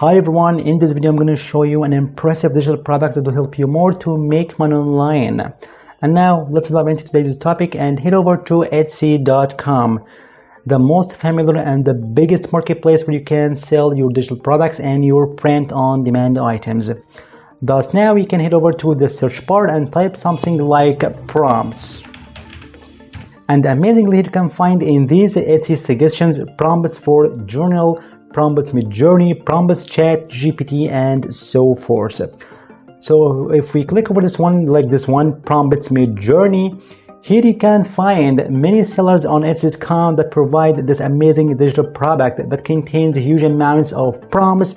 Hi everyone, in this video I'm going to show you an impressive digital product that will help you more to make money online. And now let's dive into today's topic and head over to Etsy.com, the most familiar and the biggest marketplace where you can sell your digital products and your print-on-demand items. Thus now you can head over to the search bar and type something like prompts. And amazingly you can find in these Etsy suggestions prompts for journal, prompts Modjourney, prompts ChatGPT, and so forth. So if we click over this one, like this one, prompts Modjourney, here you can find many sellers on Etsy.com that provide this amazing digital product that contains huge amounts of prompts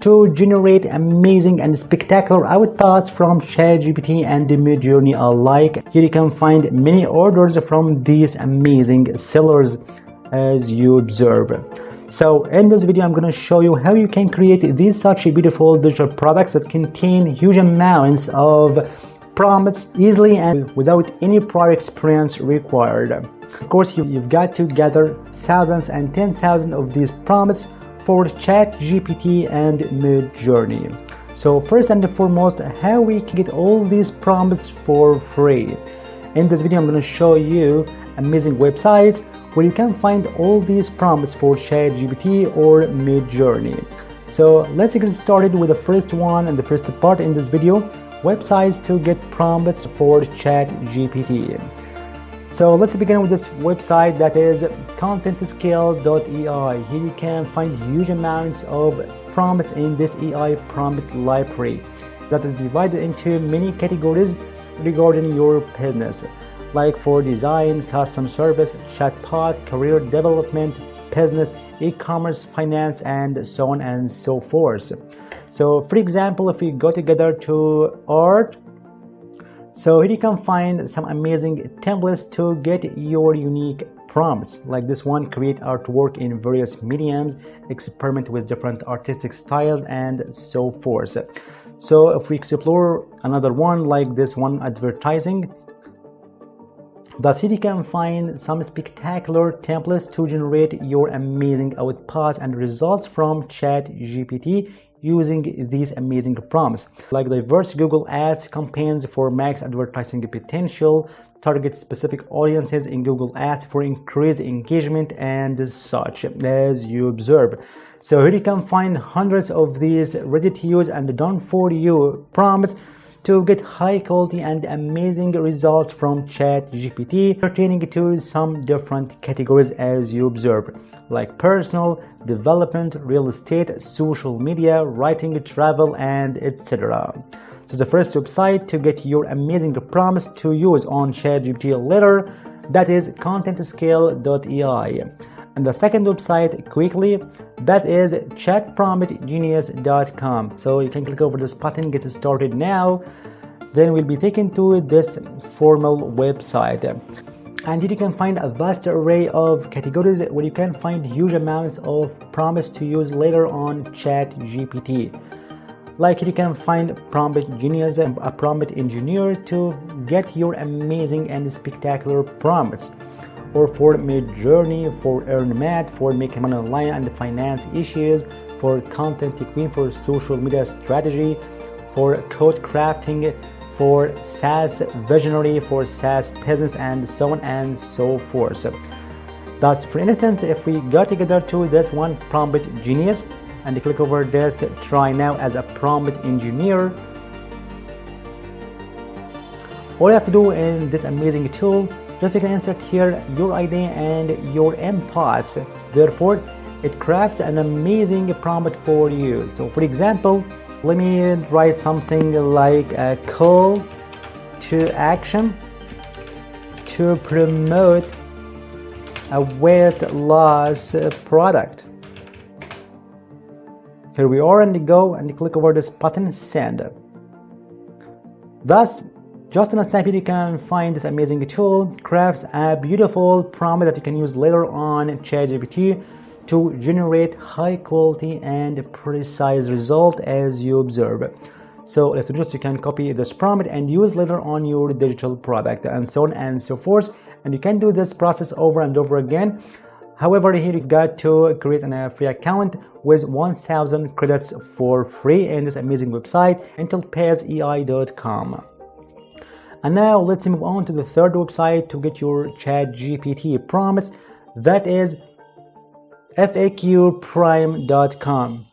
to generate amazing and spectacular outputs from ChatGPT and Modjourney alike. Here you can find many orders from these amazing sellers as you observe. So in this video I'm going to show you how you can create these such beautiful digital products that contain huge amounts of prompts easily and without any prior experience required. Of course you've got to gather thousands and 10,000 of these prompts for ChatGPT and Modjourney. So first and foremost, how we can get all these prompts for free. In this video I'm going to show you amazing websites where you can find all these prompts for ChatGPT or Modjourney. So let's get started with the first one and the first part in this video, websites to get prompts for ChatGPT. So let's begin with this website, that is contentscale.ai. Here you can find huge amounts of prompts in this AI prompt library that is divided into many categories regarding your business, like for design, customer service, chatbot, career development, business, e-commerce, finance, and so on and so forth. So for example, if we go together to art, so here you can find some amazing templates to get your unique prompts, like this one, create artwork in various mediums, experiment with different artistic styles, and so forth. So if we explore another one, like this one, advertising, thus here you can find some spectacular templates to generate your amazing outputs and results from ChatGPT using these amazing prompts, like diverse Google Ads campaigns for max advertising potential, target specific audiences in Google Ads for increased engagement, and such as you observe. So here you can find hundreds of these ready to use and done for you prompts to get high quality and amazing results from ChatGPT pertaining to some different categories as you observe, like personal, development, real estate, social media, writing, travel, and etc. So the first website to get your amazing prompts to use on ChatGPT later, that is contentscale.ai. And the second website, quickly, that is chatpromptgenius.com. So you can click over this button, get started now. Then we'll be taken to this formal website. And here you can find a vast array of categories where you can find huge amounts of prompts to use later on ChatGPT. Like here you can find prompt genius, a prompt engineer to get your amazing and spectacular prompts, or for Modjourney, for earn math, for making money online and finance issues, for content queen, for social media strategy, for code crafting, for SaaS visionary, for SaaS business, and so on and so forth. Thus, for instance, if we go together to this one, prompt genius, and click over this try now as a prompt engineer, all you have to do in this amazing tool, just you can insert here your ID and your inputs. Therefore, it crafts an amazing prompt for you. So for example, let me write something like a call to action to promote a weight loss product. Here we are, and go and click over this button, send. Thus, just in a snap, you can find this amazing tool crafts a beautiful prompt that you can use later on ChatGPT to generate high quality and precise result as you observe. So let's just, you can copy this prompt and use later on your digital product, and so on and so forth. And you can do this process over and over again. However, here you've got to create a free account with 1000 credits for free in this amazing website, untold.ai.com. And now let's move on to the third website to get your ChatGPT prompts. That is faqprime.com.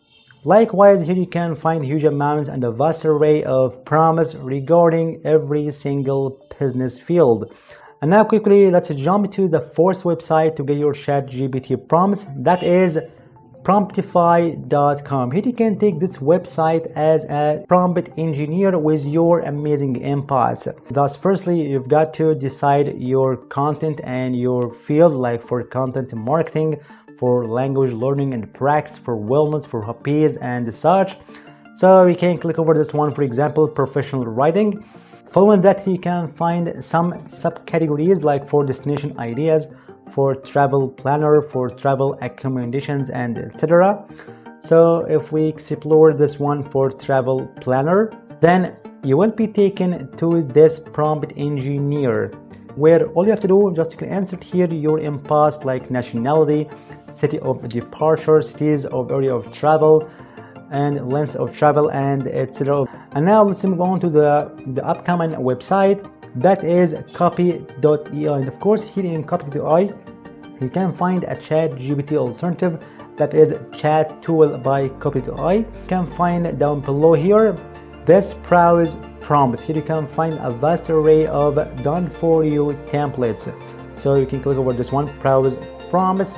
Likewise, here you can find huge amounts and a vast array of prompts regarding every single business field. And now quickly, let's jump to the fourth website to get your ChatGPT prompts. That is promptify.com. Here you can take this website as a prompt engineer with your amazing inputs. Thus, firstly, you've got to decide your content and your field, like for content marketing, for language learning and practice, for wellness, for hobbies and such. So you can click over this one, for example, professional writing. Following that, you can find some subcategories like for destination ideas, for travel planner, for travel accommodations, and etc. So if we explore this one for travel planner, then you will be taken to this prompt engineer, where all you have to do just to insert here your inputs like nationality, city of departure, cities of area of travel, and length of travel, and etc. And now let's move on to the upcoming website, that is copy.ai. And of course, here in copy.ai you can find a ChatGPT alternative, that is chat tool by copy.ai. You can find down below here this browse prompts. Here you can find a vast array of done for you templates, so you can click over this one, browse prompts.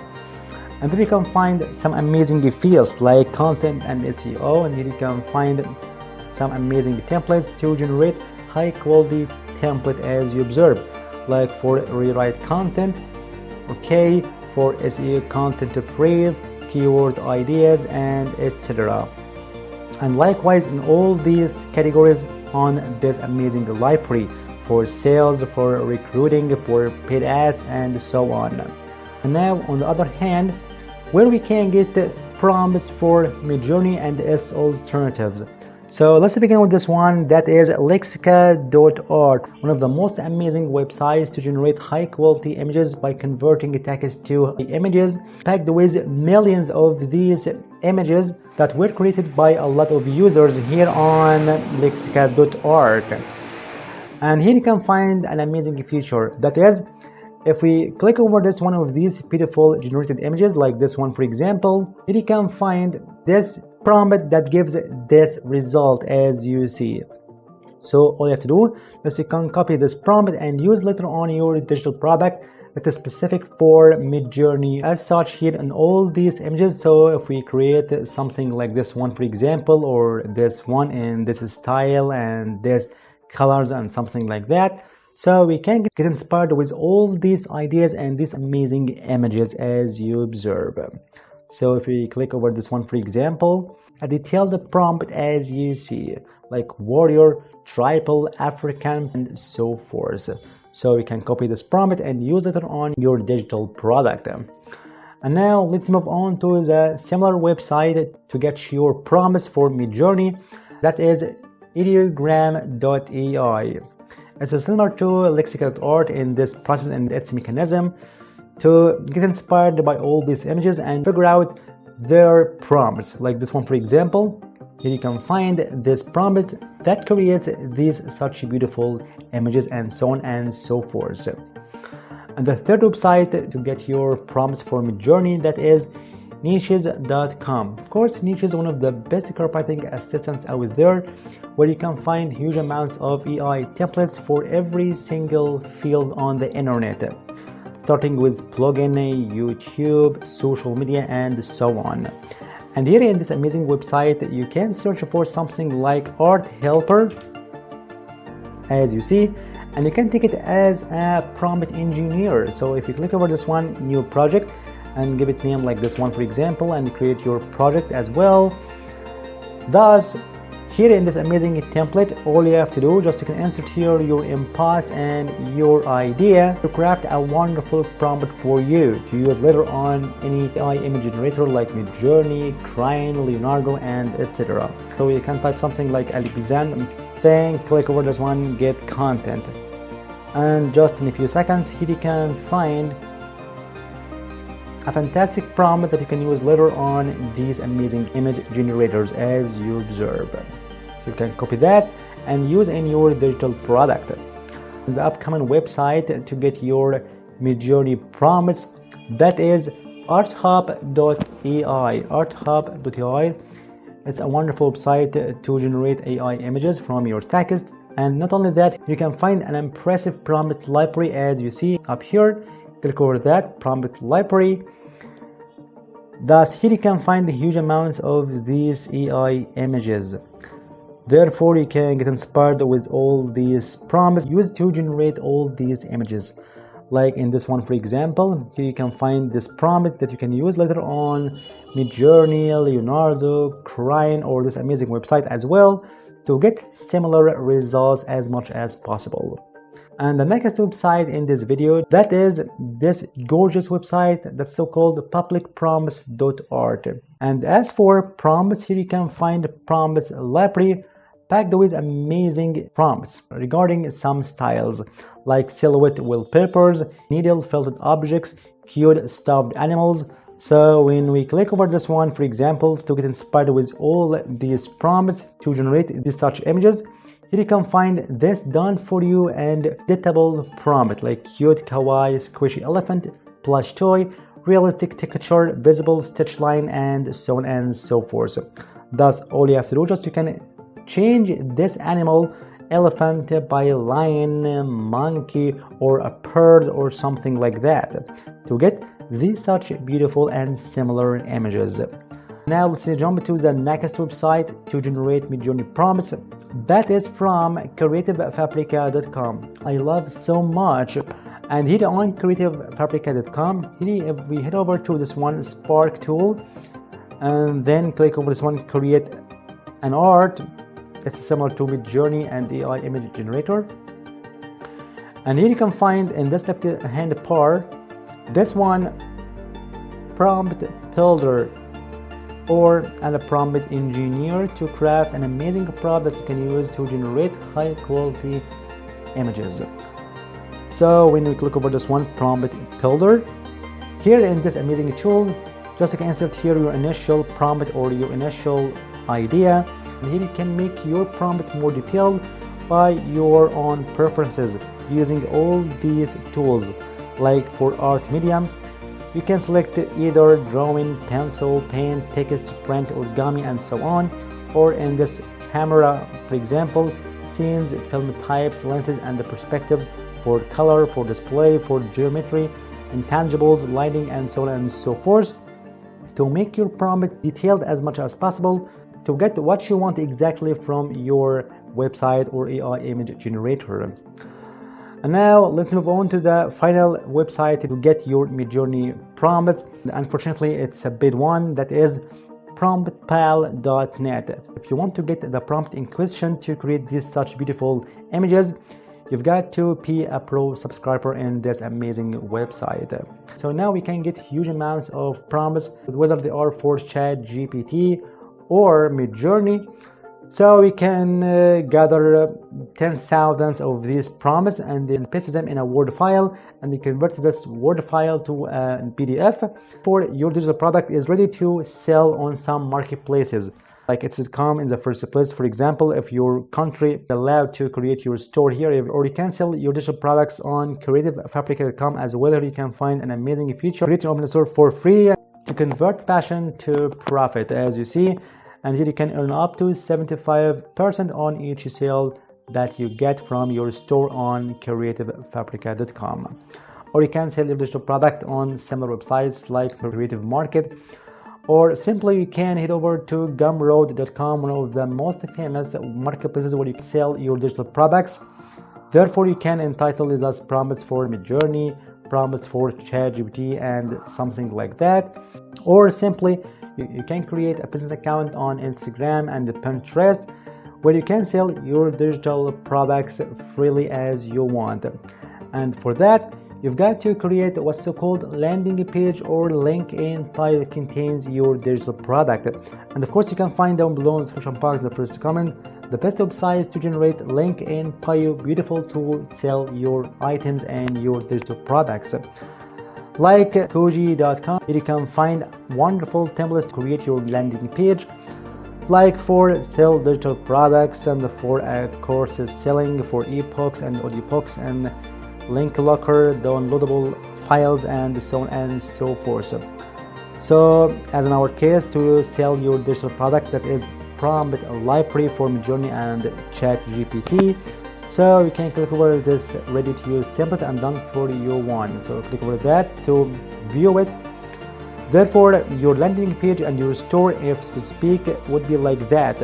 And then you can find some amazing fields like content and SEO, and here you can find some amazing templates to generate high quality template as you observe, like for rewrite content, okay, for SEO content to free, keyword ideas, and etc. And likewise in all these categories on this amazing library for sales, for recruiting, for paid ads, and so on. And now on the other hand, where we can get prompts for Modjourney and its alternatives. So let's begin with this one, that is lexica.art, one of the most amazing websites to generate high quality images by converting text to images, packed with millions of these images that were created by a lot of users here on lexica.art. And here you can find an amazing feature, that is, if we click over this one of these beautiful generated images, like this one for example, here you can find this prompt that gives this result as you see. So all you have to do is you can copy this prompt and use later on your digital product that is specific for Modjourney as such here in all these images. So if we create something like this one for example, or this one in this style and this colors and something like that, so we can get inspired with all these ideas and these amazing images as you observe. So if we click over this one for example, a detailed prompt as you see, like warrior, tribal, African, and so forth. So you can copy this prompt and use it on your digital product. And now let's move on to the similar website to get your prompts for Modjourney, that is ideogram.ai. It's similar to lexica.art in this process and its mechanism to get inspired by all these images and figure out their prompts. Like this one for example, here you can find this prompt that creates these such beautiful images and so on and so forth. And the third website to get your prompts for Modjourney, that is niches.com. Of course, Niche is one of the best copywriting assistants out there, where you can find huge amounts of AI templates for every single field on the internet, starting with plugin, YouTube, social media, and so on. And here in this amazing website, you can search for something like art helper, as you see, and you can take it as a prompt engineer. So if you click over this one, new project, and give it name like this one for example, and create your project as well. Thus, here in this amazing template, all you have to do just you can insert here your inputs and your idea to craft a wonderful prompt for you to use later on any AI image generator like Modjourney, Crane, Leonardo, and etc. So you can type something like Alexander, then click over this one, get content, and just in a few seconds here you can find a fantastic prompt that you can use later on these amazing image generators as you observe. So you can copy that and use in your digital product. The upcoming website to get your Midjourney prompts, that is arthub.ai. arthub.ai. It's a wonderful website to generate AI images from your text. And not only that, you can find an impressive prompt library as you see up here. Click over that prompt library. Thus, here you can find huge amounts of these AI images. Therefore, you can get inspired with all these prompts used to generate all these images. Like in this one, for example, here you can find this prompt that you can use later on Midjourney, Leonardo, Crane, or this amazing website as well to get similar results as much as possible. And the next website in this video, that is this gorgeous website that's so-called publicprompts.art. And as for prompts, here you can find prompts library packed with amazing prompts regarding some styles like silhouette wallpapers, needle felted objects, cute stuffed animals. So when we click over this one, for example, to get inspired with all these prompts to generate these such images, here you can find this done for you and editable prompt like cute kawaii squishy elephant, plush toy, realistic texture, visible stitch line, and so on and so forth. Thus, all you have to do just you can change this animal, elephant, by a lion, monkey, or a bird or something like that to get these such beautiful and similar images. Now let's jump to the next website to generate Midjourney prompts. That is from creativefabrica.com. I love so much. And here on creativefabrica.com, here if we head over to this one Spark tool and then click over this one create an art. It's similar to Midjourney and AI image generator. And here you can find in this left hand part this one prompt builder or a prompt engineer to craft an amazing prompt that you can use to generate high quality images. So when we click over this one prompt builder, here in this amazing tool, just you can insert here your initial prompt or your initial idea, and here you can make your prompt more detailed by your own preferences using all these tools. Like for art medium, you can select either drawing, pencil, pen, text, print, origami, and so on. Or in this camera, for example, scenes, film types, lenses, and the perspectives for color, for display, for geometry, intangibles, lighting, and so on and so forth. To make your prompt detailed as much as possible to get what you want exactly from your website or AI image generator. And now let's move on to the final website to get your Midjourney prompts. Unfortunately, it's a big one, that is promptpal.net. If you want to get the prompt in question to create these such beautiful images, you've got to be a pro subscriber in this amazing website. So now we can get huge amounts of prompts, whether they are for ChatGPT or Midjourney. So we can gather 10,000 of these prompts and then paste them in a Word file, and you convert this Word file to a PDF. For your digital product is ready to sell on some marketplaces. Like it's come in the first place. For example, if your country is allowed to create your store here, or you can sell your digital products on creativefabrica.com as well. You can find an amazing feature, create your own store for free to convert passion to profit, as you see. And here you can earn up to 75% on each sale that you get from your store on creativefabrica.com. Or you can sell your digital product on similar websites like Creative Market, or simply you can head over to gumroad.com, one of the most famous marketplaces where you can sell your digital products. Therefore, you can entitle it as prompts for Midjourney, prompts for ChatGPT, and something like that. Or simply you can create a business account on Instagram and Pinterest where you can sell your digital products freely as you want. And for that, you've got to create what's so-called landing page or link in file that contains your digital product. And of course, you can find down below in the description box the first comment the best websites to generate link in bio beautiful to sell your items and your digital products. like koji.com. You can find wonderful templates to create your landing page, like for sell digital products and for courses selling, for ebooks and audiobooks and link locker, downloadable files, and so on and so forth. So as in our case, to sell your digital product, that is prompt library for Modjourney and ChatGPT. So you can click over this ready to use template and done for you one. So click over that to view it. Therefore, your landing page and your store, if to speak, would be like that,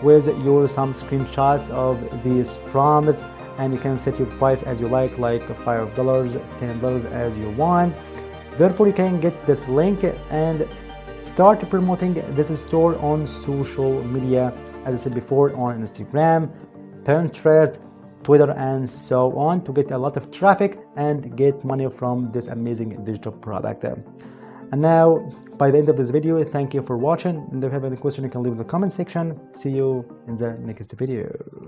with your some screenshots of these prompts, and you can set your price as you like $5, $10 as you want. Therefore, you can get this link and start promoting this store on social media, as I said before, on Instagram, Pinterest, Twitter, and so on, to get a lot of traffic and get money from this amazing digital product. And now, by the end of this video, thank you for watching, and if you have any question, you can leave in the comment section. See you in the next video.